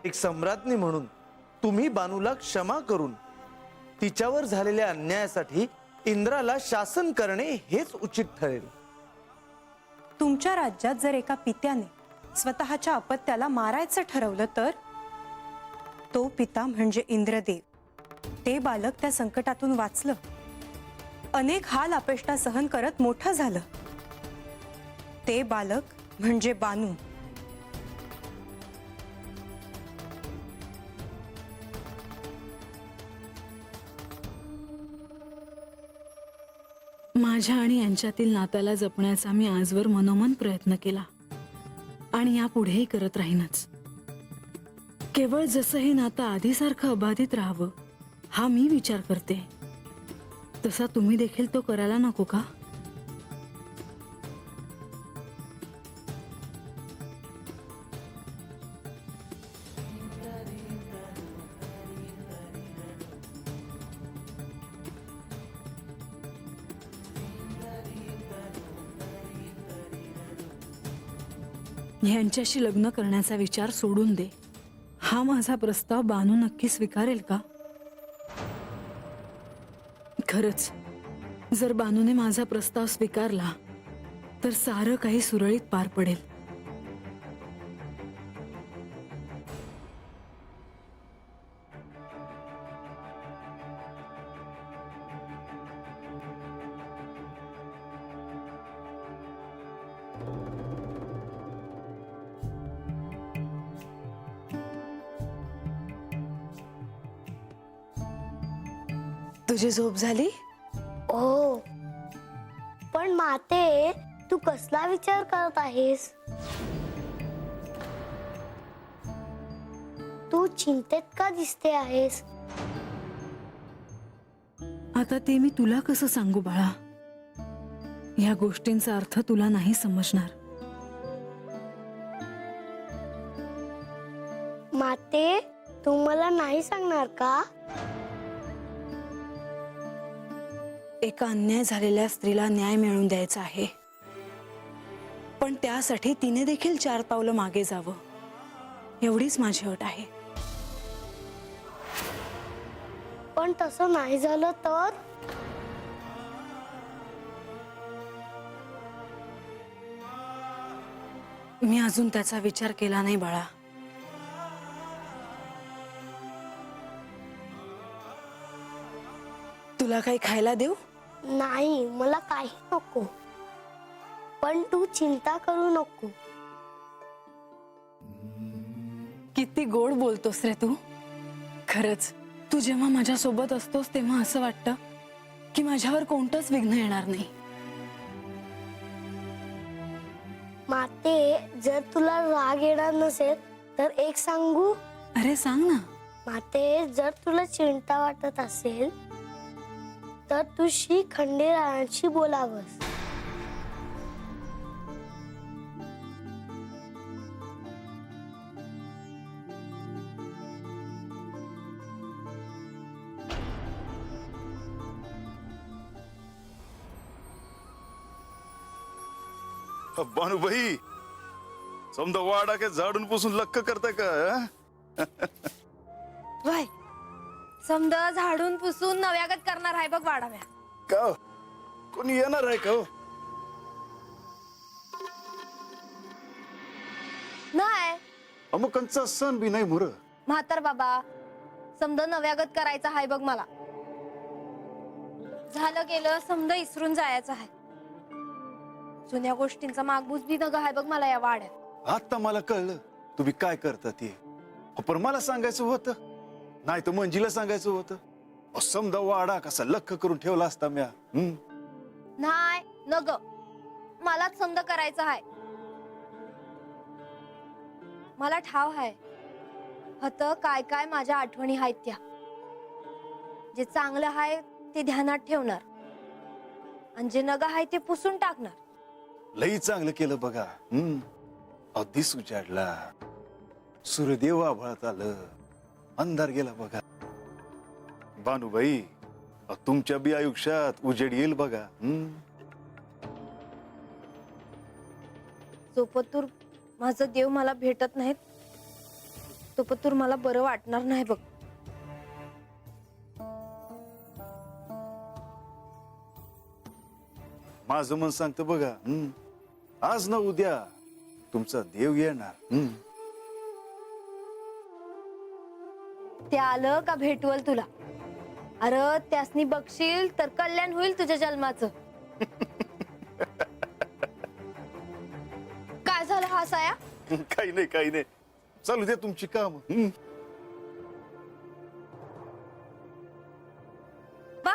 एक सम्राज्ञी म्हणून तुम्ही बानूला क्षमा करून तिच्यावर झालेल्या अन्यायासाठी इंद्राला शासन करणे हेच उचित ठरेल। तुमच्या राज्यात जर एका पित्याने स्वतःच्या अपत्याला मारायचं ठरवलं तर तो पिता म्हणजे इंद्रदेव। ते बालक त्या संकटातून वाचलं, अनेक हाल अपेष्टा सहन करत मोठं झालं। ते बालक म्हणजे बानू। माझ्या आणि यांच्यातील नात्याला जपण्याचा मी आजवर मनोमन प्रयत्न केला आणि यापुढेही करत राहीनच। केवळ जसं हे नातं आधीसारखं अबाधित राहावं हा मी विचार करते, तसा तुम्ही देखील तो करायला नको का? यांच्याशी लग्न करण्याचा विचार सोडून दे। हा माझा प्रस्ताव बानू नक्की स्वीकारेल का? खरंच जर बानूने माझा प्रस्ताव स्वीकारला तर सारं काही सुरळीत पार पडेल। तुझी झोप झाली? हो, पण माते तू कसला विचार करत आहेस? तू चिंतेत का दिसते आहेस? आता ते मी तुला कसं सांगू बाळा? या गोष्टींचा अर्थ तुला नाही समजणार। माते तू मला नाही सांगणार का? एका अन्याय झालेल्या स्त्रीला न्याय मिळवून द्यायचा आहे, पण त्यासाठी तिने देखील 4 पावलं मागे जावं, एवढीच माझी अट आहे। पण तसं नाही झालं तर? मी अजून त्याचा विचार केला नाही बाळा। तुला काही खायला देऊ? नाही, मला काही नको, पण तू चिंता करू नको। किती गोड बोलतोस रे तू। खरंच तू जेव्हा माझ्या सोबत असतोस तेव्हा असं वाटतं की माझ्यावर कोणतंच विघ्न येणार नाही। माते जर तुला राग येणार नसेल तर एक सांगू? अरे सांग ना। माते जर तुला चिंता वाटत असेल तर तू श्री खंडेरायाशी बोलावंस। बानूबाई, समजा वाडा के झाडून पुसून लक्क करताय का? वाय समजा झाडून पुसून नव्यागत करणार आहे बघ वाडाव्या। का कोणी येणार आहे का? नाही मग कंचा सण बी नाही मुर। म्हातार बाबा समजा नव्यागत करायचं आहे बघ मला। झालं गेलं समजा इसरून जायचं आहे। जुन्या गोष्टींचा मागबूज बी नग आहे बघ मला या वाड्यात। आता मला कळलं तुम्ही काय करता ते। पण मला सांगायचं होतं, नाही तर मंजीला सांगायचं होतं। समजा वाडा कसा लक्क करून ठेवला असता म्या। नाही नग, मलाच समजा करायचं आहे। मला ठाव आहे हत काय काय माझ्या आठवणी आहेत त्या। जे चांगलं आहे ते ध्यानात ठेवणार आणि जे नग आहे ते पुसून टाकणार। लई चांगलं केलं बघा। अगदी सुजाडला, सूर्यदेव आभाळात आलं, अंधार गेला बघा। बानूबाई तुमच्या बी आयुष्यात उजेड येईल बघा। जोपतूर माझं देव मला भेटत नाहीत तोपतूर मला बरं वाटणार नाही बघ. माझं मन सांगतं बघा, आज ना उद्या तुमचा देव येणार. ते आलं का भेटवल तुला. अरे त्यासनी बघशील तर कल्याण होईल तुझ्या जन्माचं. काय झालं हा साया? काही नाही, काही नाही, चालू द्या तुमची काम. वा,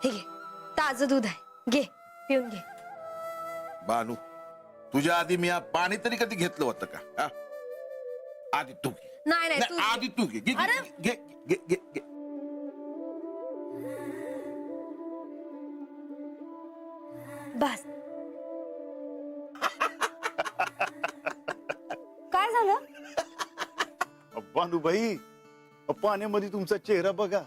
हे घे, ताजं दूध आहे, घे पिऊन घे. बानू, तुझ्या आधी मी पाणी तरी कधी घेतलं होतं का? हा? आधी तू घे. नाही नाही नाही, तू आधी तू घे. घे, घे, अरे! घे, घे, घे, घे. बस. काय झालं? बानूबाई, पाण्यामध्ये तुमचा चेहरा बघा.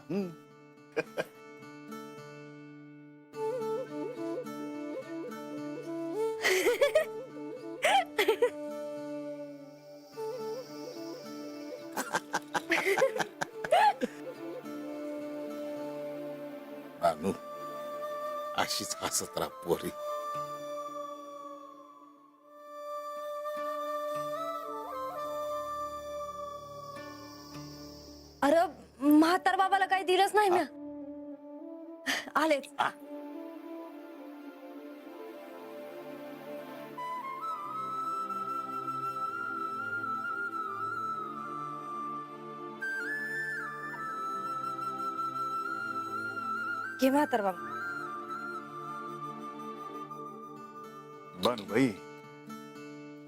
बानू, अशीच हसत राहा पोरी. अरे म्हातार बाबाला काही दिलंच नाही म्या. आलेच. घे म्हातार बाबा. बानूबाई,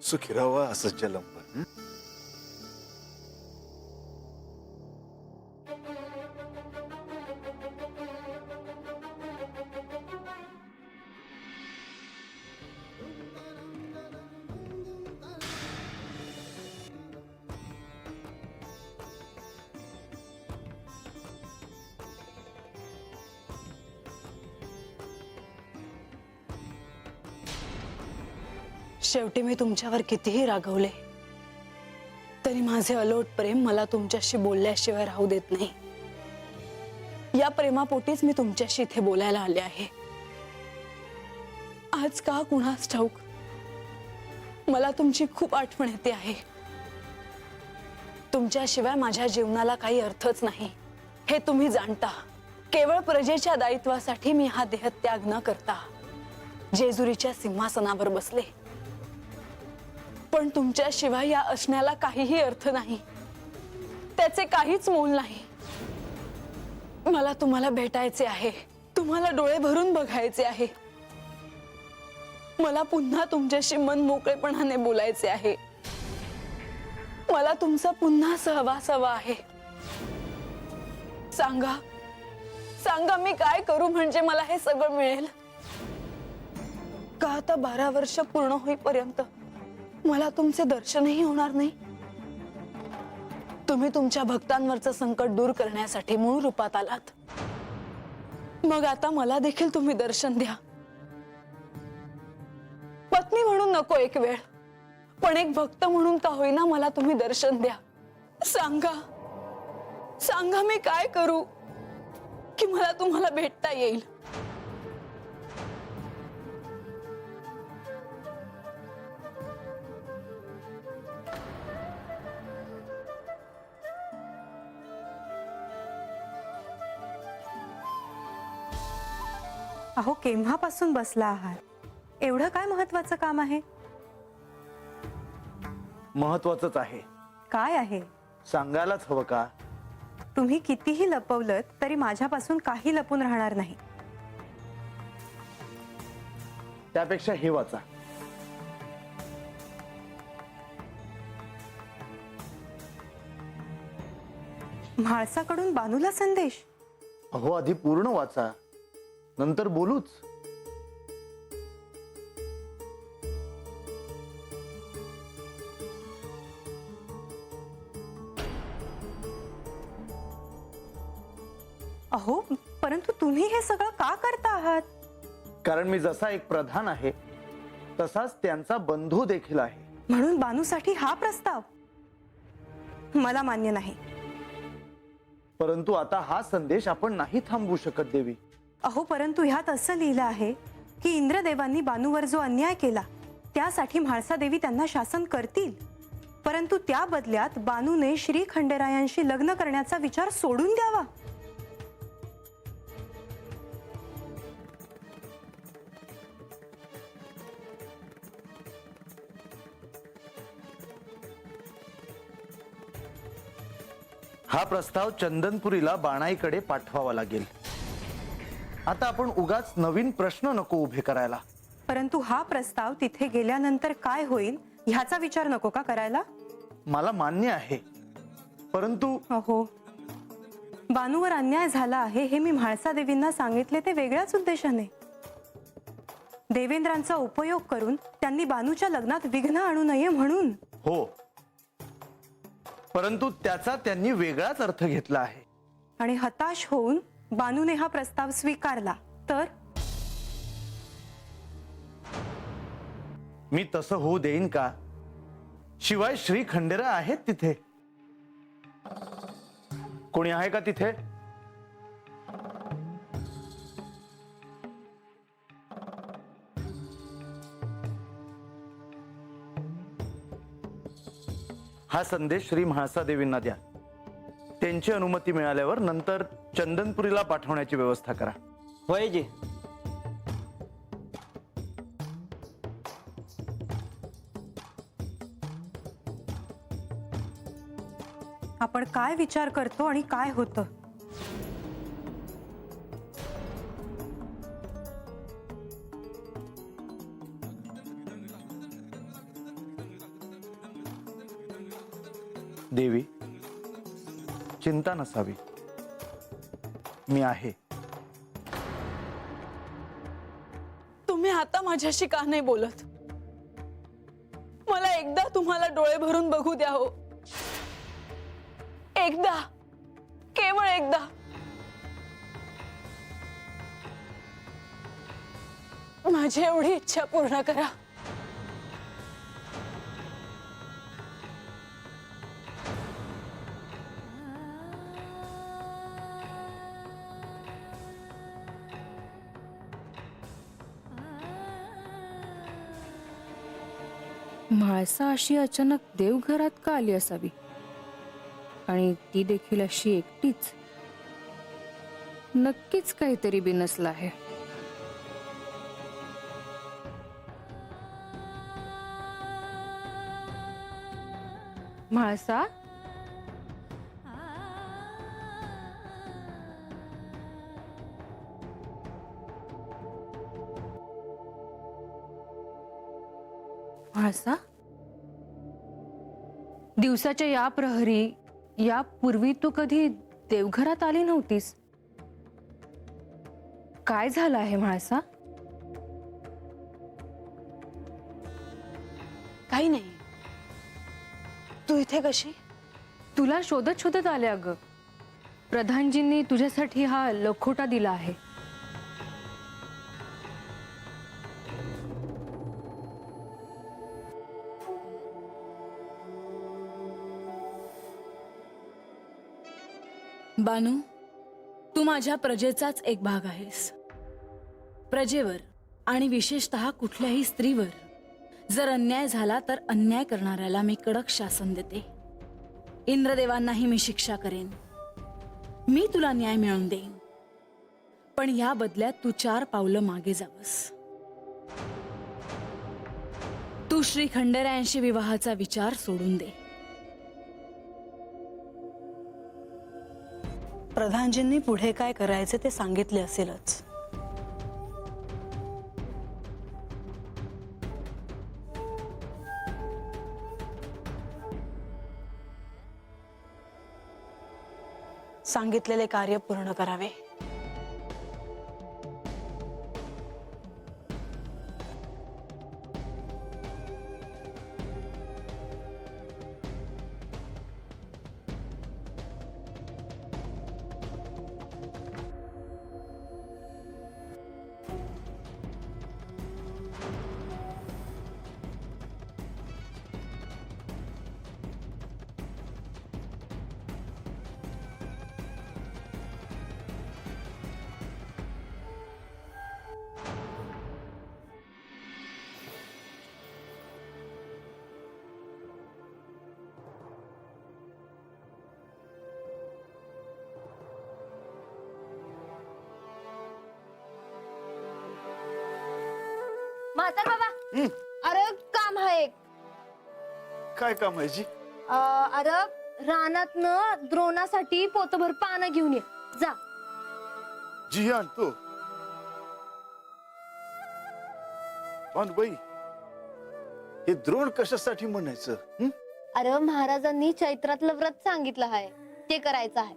सुखी राहावा असं जलंबन. शेवटी मी तुमच्यावर कितीही रागवले तरी माझे अलोट प्रेम मला तुमच्याशी बोलल्याशिवाय राहू देत नाही. या प्रेमापोटीच मी तुमच्याशी इथे बोलायला आले आहे. आज का कुणास ठाऊक मला तुमची खूप आठवण येते आहे. तुमच्याशिवाय माझ्या जीवनाला काही अर्थच नाही हे तुम्ही जाणता. केवळ प्रजेच्या दायित्वासाठी मी हा देहत्याग न करता जेजुरीच्या सिंहासनावर बसले. पण तुमच्याशिवाय या असण्याला काहीही अर्थ नाही, त्याचे काहीच मोल नाही. मला तुम्हाला भेटायचे आहे, तुम्हाला डोळे भरून बघायचे आहे. मला पुन्हा तुमच्याशी मन मोकळेपणाने बोलायचे आहे. मला तुमचा पुन्हा सहवास हवा आहे. सांगा, सांगा मी काय करू म्हणजे मला हे सगळं मिळेल? का आता 12 वर्ष पूर्ण होईपर्यंत मला तुमचे दर्शनही होणार नाही? तुम्ही तुमच्या भक्तांवरचं संकट दूर करण्यासाठी मूळ रूपात आलात, मग आता मला देखील तुम्ही दर्शन द्या. पत्नी म्हणून नको एक वेळ, पण एक भक्त म्हणून का होईना मला तुम्ही दर्शन द्या. सांगा, सांगा मी काय करू की मला तुम्हाला भेटता येईल? अहो केव्हापासून बसला आहात? एवढं काय महत्वाचं काम आहे? महत्वाचंच आहे. काय आहे? सांगायलाच हवं का? तुम्ही कितीही लपवलं तरी माझ्यापासून काही लपून राहणार नाही. त्यापेक्षा हे वाचा. म्हाळसाकडून बानूला संदेश? अहो आधी पूर्ण वाचा, नंतर बोलूच. अहो, परंतु तुम्ही हे सगळं का करता आहात? कारण मी जसा एक प्रधान आहे तसाच त्यांचा बंधू देखील आहे. म्हणून बानूसाठी हा प्रस्ताव मला मान्य नाही. परंतु आता हा संदेश आपण नाही थांबवू शकत देवी. अहो, परंतु ह्यात असं लिहिलं आहे की इंद्रदेवांनी बानूवर जो अन्याय केला त्यासाठी म्हाळसा देवी त्यांना शासन करतील, परंतु त्या बदल्यात बानूने श्री खंडेरायांशी लग्न करण्याचा विचार सोडून द्यावा. हा प्रस्ताव चंदनपुरीला बाणाईकडे पाठवावा लागेल. आता आपण उगाच नवीन प्रश्न नको उभे करायला. परंतु हा प्रस्ताव तिथे गेल्यानंतर काय होईल ह्याचा विचार नको का करायला? मला मान्य आहे, परंतु अहो, बानूवर अन्याय झाला आहे हे मी म्हाळसा देवींना सांगितले ते वेगळ्याच उद्देशाने. देवेंद्रांचा उपयोग करून त्यांनी बानूच्या लग्नात विघ्न आणू नये म्हणून. हो, परंतु त्याचा त्यांनी वेगळाच अर्थ घेतला आहे. आणि हताश होऊन बानूने हा प्रस्ताव स्वीकारला तर? मी तसं होऊ देईन का? शिवाय श्री खंडेराय आहेत तिथे. कोणी आहे का तिथे? हा संदेश श्री म्हाळसा देवींना द्या. त्यांची अनुमती मिळाल्यावर नंतर चंदनपुरीला पाठवण्याची व्यवस्था करा. होय जी. आपण काय विचार करतो आणि काय होतं? देवी, चिंता नसावी, मी आहे. तुम्ही आता माझ्याशी का नाही बोलत? मला एकदा तुम्हाला डोळे भरून बघू द्या हो. एकदा, केवळ एकदा. माझी एवढी इच्छा पूर्ण करा. म्हाळसा अशी अचानक देवघरात का आली असावी, आणि ती देखील अशी एकटीच? नक्कीच काहीतरी बिनसलं आहे. म्हाळसा, म्हाळसा, दिवसाच्या या प्रहरी यापूर्वी तू कधी देवघरात आली नव्हतीस. काय झालं आहे म्हाळसा? काही नाही. तू इथे कशी? तुला शोधत शोधत आले अगं. प्रधानजींनी तुझ्यासाठी हा लखोटा दिला आहे. बानू, तू माझ्या प्रजेचाच एक भाग आहेस. प्रजेवर आणि विशेषतः कुठल्याही स्त्रीवर जर अन्याय झाला तर अन्याय करणाऱ्याला मी कडक शासन देते. इंद्रदेवांनाही मी शिक्षा करेन. मी तुला न्याय मिळवून देईन, पण या बदल्यात तू 4 पावलं मागे जावस. तू श्री खंडेरायांशी विवाहाचा विचार सोडून दे. प्रधानजींनी पुढे काय करायचे ते सांगितले असेलच. सांगितलेले कार्य पूर्ण करावे. म्हातार बाबा अरे काम आहे एक. काय काम आहे जी? अरे रानातनं द्रोणासाठी पोतभर पानं घेऊन ये जा. जी आणतो. बाई हे द्रोण कशासाठी म्हणायचं? अरे महाराजांनी चैत्रातलं व्रत सांगितलं आहे ते करायचं आहे.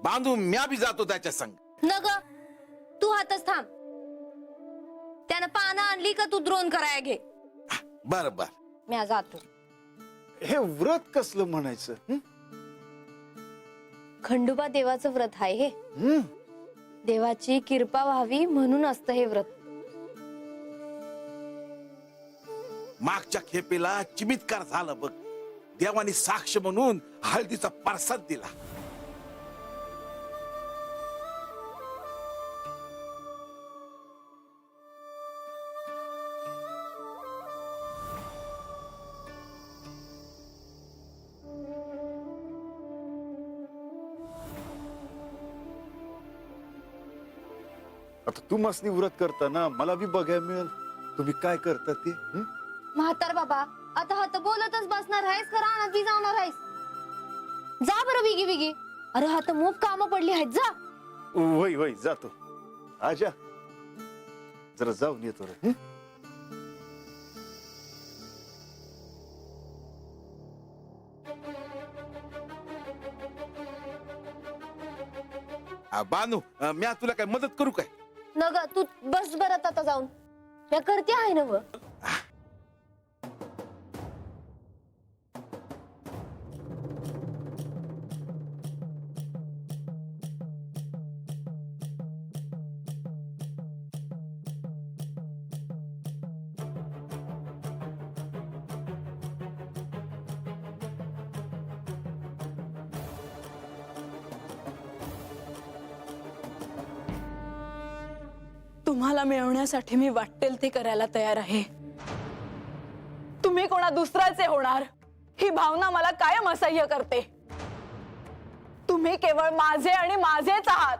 बांधू म्या बी जातो त्याच्या संग. न ग तू हातच थांब. त्यानं पानं आणली का तू द्रोण करायला घे. बर बर. म्या जातो. हे व्रत कसलं म्हणायचं? खंडोबा देवाचं व्रत आहे हे. देवाची कृपा व्हावी म्हणून असतं हे व्रत. मागच्या खेपेला चिमितकार झालं बघ. देवानी साक्ष म्हणून हळदीचा परसाद दिला. आता तू मसनी व्रत करताना मला बी बघायला मिळेल तुम्ही काय करता ते. म्हातार बाबा आता हात बोलतच बसणार आहेस का रानात बी जाणार आहेस? जा बरं बिगी बिगी. अरे हात मूग काम पडली आहेत जा. वय वय जातो. आजा जरा जाऊन येतो रे. बानू म्या तुला काय मदत करू काय? न ग तू बस बरं आता जाऊन. या करते आहे ना व. तुम्हाला मिळवण्यासाठी मी वाटेल ते करायला तयार आहे. तुम्ही कोणा दुसऱ्याचे होणार ही भावना मला कायम असह्य करते. तुम्ही केवळ माझे आणि माझेच आहात.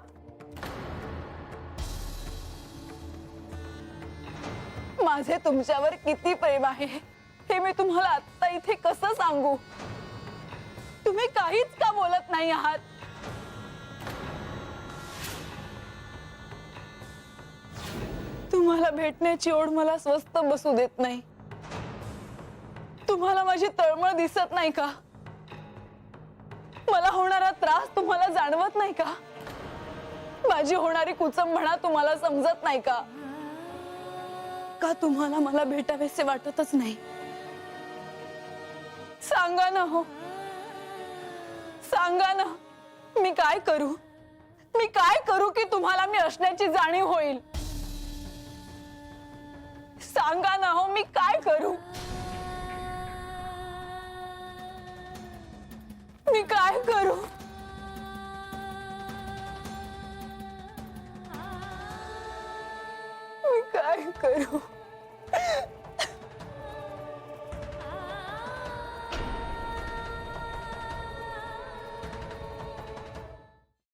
माझे तुमच्यावर किती प्रेम आहे हे मी तुम्हाला आता इथे कसं सांगू. तुम्ही काहीच का बोलत नाही आहात? तुम्हाला भेटण्याची ओढ मला स्वस्थ बसू देत नाही. तुम्हाला माझी तळमळ दिसत नाही का? मला होणारा त्रास तुम्हाला जाणवत नाही का? माझी होणारी कुचंबणा तुम्हाला समजत नाही का? का तुम्हाला मला भेटावेसे वाटतच नाही? सांगा ना हो, सांगा ना. मी काय करू? मी काय करू की तुम्हाला मी असण्याची जाणीव होईल? सांगा ना हो, मी काय करू? मी काय करू? मी काय करू?